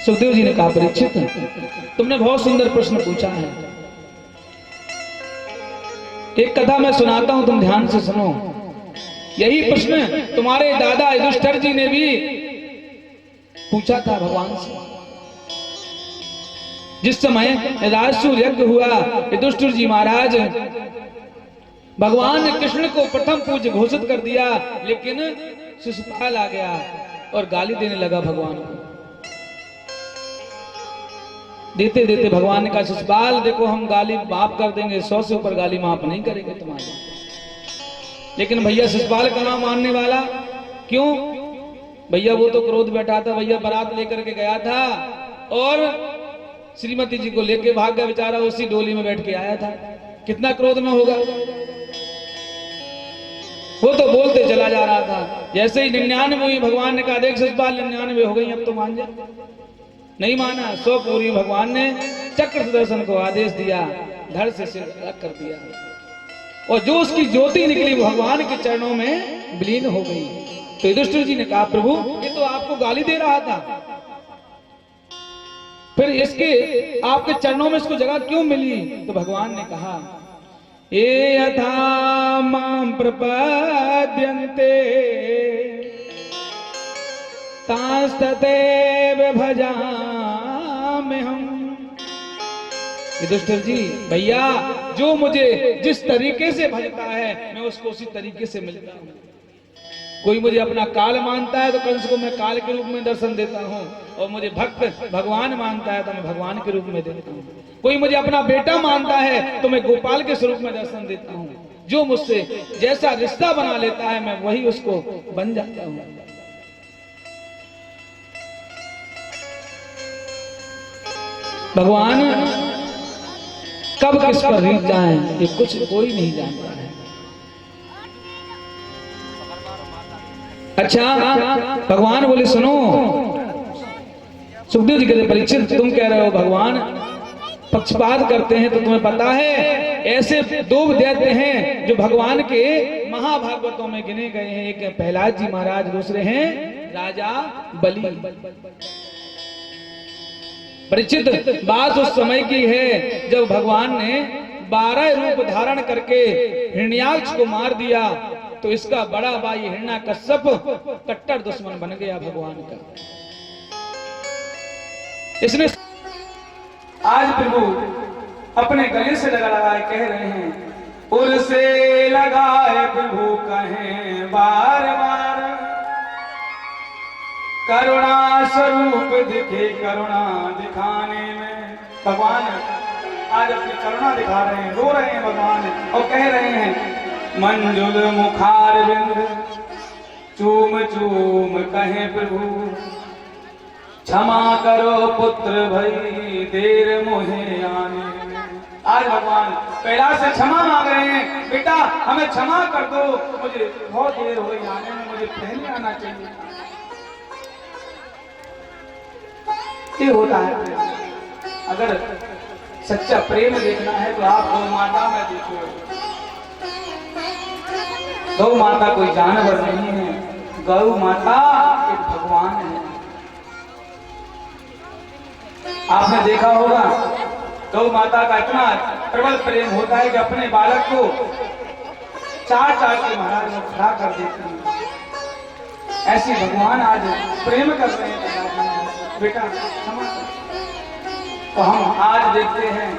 सुखदेव जी ने कहा, परीक्षित तुमने बहुत सुंदर प्रश्न पूछा है। एक कथा मैं सुनाता हूं, तुम ध्यान से सुनो। यही प्रश्न तुम्हारे दादा युधिष्ठिर जी ने भी पूछा था भगवान से। जिस समय राजसूय यज्ञ हुआ, युधिष्ठिर जी महाराज भगवान ने कृष्ण को प्रथम पूज्य घोषित कर दिया, लेकिन शिशुपाल आ गया और गाली देने लगा भगवान को। देते देते भगवान ने कहा, शिशुपाल देखो हम गाली माफ कर देंगे, 100 से ऊपर गाली माफ नहीं करेंगे तुम्हारे। लेकिन भैया शिशुपाल कहाँ मानने वाला? क्यों भैया? वो तो क्रोध बैठा था भैया, बारात लेकर के गया था और श्रीमती जी को लेके भाग गया बेचारा, उसी डोली में बैठ के आया था। कितना क्रोध में होगा? वो तो बोलते चला जा रहा था। जैसे ही 99 हुई, भगवान ने कहा, देख शिशुपाल 99 हो गई, अब तो मान जा। नहीं माना। 100 पूरी भगवान ने चक्र सुदर्शन को आदेश दिया, धड़ से सिर अलग कर दिया और जो उसकी ज्योति निकली भगवान के चरणों में विलीन हो गई। तो युधिष्ठिर जी ने कहा, प्रभु ये तो आपको गाली दे रहा था, फिर इसके आपके चरणों में इसको जगह क्यों मिली? तो भगवान ने कहा, ये यथा मां प्रपद्यन्ते तांस्तदेव भजामि हम। युधिष्ठिर जी भैया, जो मुझे जिस तरीके से भजता है मैं उसको उसी तरीके से मिलता हूँ। कोई मुझे अपना काल मानता है तो कंस को मैं काल के रूप में दर्शन देता हूँ, और मुझे भक्त भगवान मानता है तो मैं भगवान के रूप में देता हूँ। कोई मुझे अपना बेटा मानता है तो मैं गोपाल के स्वरूप में दर्शन देता हूँ। जो मुझसे जैसा रिश्ता बना लेता है मैं वही उसको बन जाता हूँ। भगवान कब किस पर रीत जाए ये कुछ कोई नहीं जानता है। अच्छा भगवान बोले, सुनो। सुखदेव जी कहते, परीक्षित तुम कह रहे हो भगवान पक्षपात करते हैं, तो तुम्हें पता है ऐसे 2 दैत्य हैं जो भगवान के महाभागवतों में गिने गए हैं। एक है प्रहलाद जी महाराज, दूसरे हैं राजा बलि। परीक्षित बात उस समय की है जब भगवान ने 12 रूप धारण करके हिरण्याक्ष को मार दिया, तो इसका बड़ा भाई हिरण्याकश्यप कट्टर दुश्मन बन गया भगवान का। इसने आज प्रभु अपने गले से लगाए कह रहे हैं, उर से लगाए प्रभु कहें बार बार, करुणा स्वरूप दिखे करुणा दिखाने में। भगवान आज अपनी करुणा दिखा रहे हैं, रो रहे हैं भगवान और कह रहे हैं, मंजुल मुखार बिंद चूम चूम कहे प्रभु, क्षमा करो पुत्र भई देर मोहे आने में। आज भगवान पहला से क्षमा मांग रहे हैं, बेटा हमें क्षमा कर दो, मुझे बहुत देर हो गई आने में, मुझे पहले आना चाहिए। ये होता है। अगर सच्चा प्रेम देखना है तो आप गौ माता में देखो। गौ माता कोई जानवर नहीं है, गौ माता एक भगवान है। आपने देखा होगा गौ माता का इतना प्रबल प्रेम होता है कि अपने बालक को चाट के महाराज में खड़ा कर देती है। ऐसी भगवान आज प्रेम कर रहे हैं, बेटा क्षमा कर। तो हम आज देखते हैं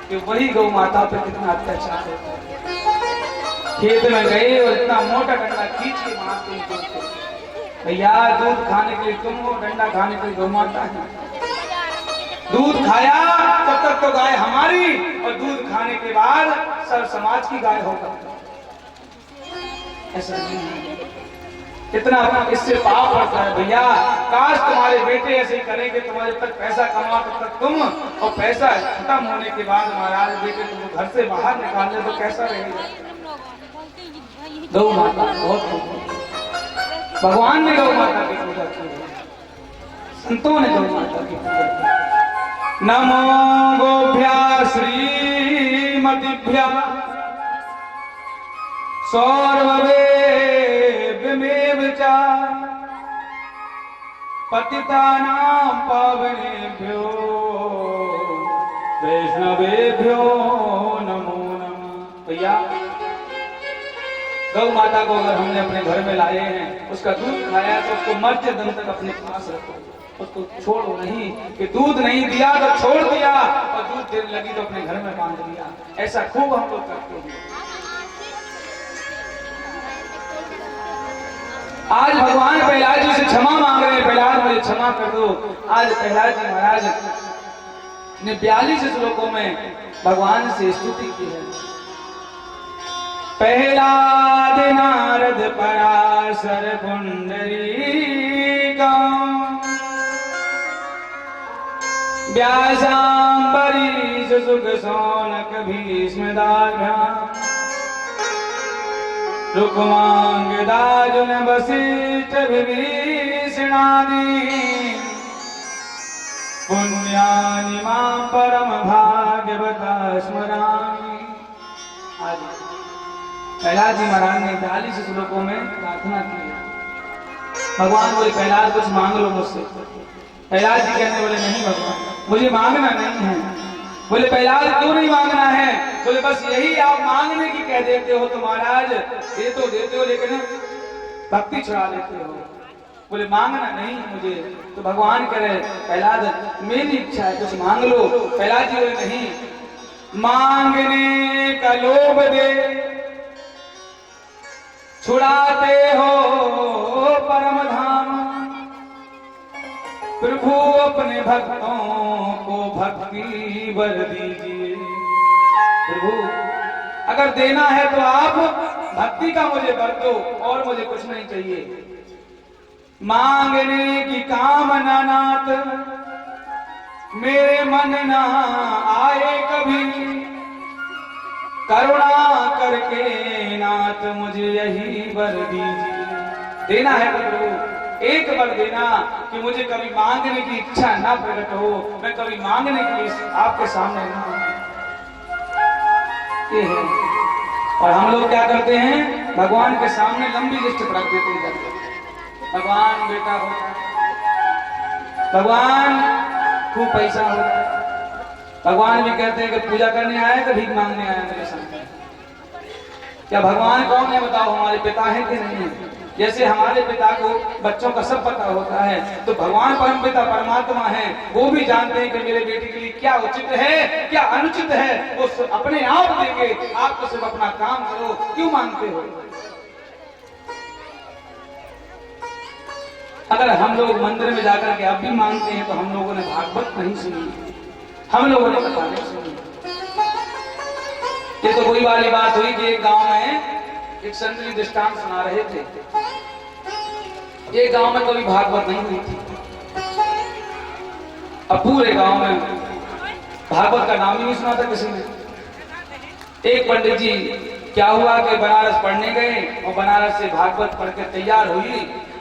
कि वही गौ माता पर कितना अत्याचार होता है। खेत में गए और इतना मोटा डंडा खींच के मारते हैं। भैया दूध खाने के लिए तुम हो, डंडा खाने के लिए गौ माता है। दूध खाया तब तक तो गाय हमारी, और दूध खाने के बाद सब समाज की गाय होगा। ऐसा नहीं है। कितना इससे पाप पड़ता है भैया। काश तुम्हारे बेटे ऐसे ही करेंगे, तुम्हारे तक पैसा कमा तब तक तुम, और पैसा खत्म होने के बाद महाराज बेटे तुम घर से बाहर निकाल ले तो कैसा रहेगा। गौ माता बहुत, भगवान ने गौ माता की पूजा की है, संतों ने गौ माता की पूजा की। नमो गोभ्या श्रीमतिभ्या सौरवे विमेव च पतितानां पावनेभ्यो वैष्णवेभ्यो नमो नमः। भैया गौ माता को अगर हमने अपने घर में लाए हैं, उसका दूध खाया तो उसको मध्य दम तक अपने पास रखो, उसको छोड़ो नहीं कि दूध नहीं दिया तो छोड़ दिया और दूध देने लगी तो अपने घर में बांध दिया। ऐसा खूब हम लोग करते हैं। आज भगवान प्रहलाद जी से क्षमा मांग रहे हैं, प्रहलाद मुझे क्षमा कर दो। आज प्रहलाद जी महाराज ने 42 श्लोकों में भगवान से स्तुति की है। प्रहलाद नारद पराशर पुंडरीका व्यासांबरीश सुख शौनक भीष्मदाभ्याम रुक्मांगदार्जुन वसिष्ठ विभीषणादि पुण्यानि मां परम भाग्यवता स्मरामि। प्रहलाद जी महाराज ने 42 श्लोकों में प्रार्थना की है। भगवान बोले प्रहलाद कुछ मांग लो मुझसे। प्रहलाद जी कहने बोले नहीं भगवान मुझे मांगना नहीं है। बोले प्रहलाद क्यों नहीं मांगना है? बोले बस यही आप मांगने की कह देते हो तो महाराज दे तो देते हो लेकिन भक्ति छुड़ा लेते हो। बोले मांगना नहीं मुझे। तो भगवान कह रहे प्रहलाद मेरी इच्छा है कुछ मांग लो। प्रहलाद जी बोले नहीं, मांगने का लोभ दे छुड़ाते हो परम धाम, प्रभु अपने भक्तों को भक्ति वर दीजिए। प्रभु अगर देना है तो आप भक्ति का मुझे वर दो और मुझे कुछ नहीं चाहिए। मांगने की कामना नाथ मेरे मन ना आए कभी, करुणा करके नाथ मुझे यही वर दीजिए। देना है तो प्रभु एक वर देना कि मुझे कभी मांगने की इच्छा ना प्रकट हो, मैं कभी मांगने के लिए आपके सामने ना आऊं। ये है। और हम लोग क्या करते हैं, भगवान के सामने लंबी लिस्ट रख देते हैं। भगवान बेटा होता है, भगवान खूब पैसा होता है, भगवान भी कहते हैं कि पूजा करने आए तो भीख मांगने आए मेरे सामने। क्या भगवान कौन है बताओ? हमारे पिता है कि नहीं है? जैसे हमारे पिता को बच्चों का सब पता होता है तो भगवान परम पिता परमात्मा है, वो भी जानते हैं कि मेरे बेटे के लिए क्या उचित है क्या अनुचित है, वो अपने आप देंगे। आप तो सिर्फ अपना काम करो, क्यों मांगते हो? अगर हम लोग मंदिर में जाकर के अब भी मांगते हैं तो हम लोगों ने भागवत नहीं सुनी, हम लोगों ने कथा नहीं सुनी। ये तो वही वाली बात हुई कि एक गांव में एक संत जी दृष्टांत सुना रहे थे। एक गांव में कभी भागवत नहीं हुई थी। अब पूरे गांव में भागवत का नाम ही नहीं सुना था किसी ने। एक पंडित जी क्या हुआ कि बनारस पढ़ने गए और बनारस से भागवत पढ़ के तैयार हुई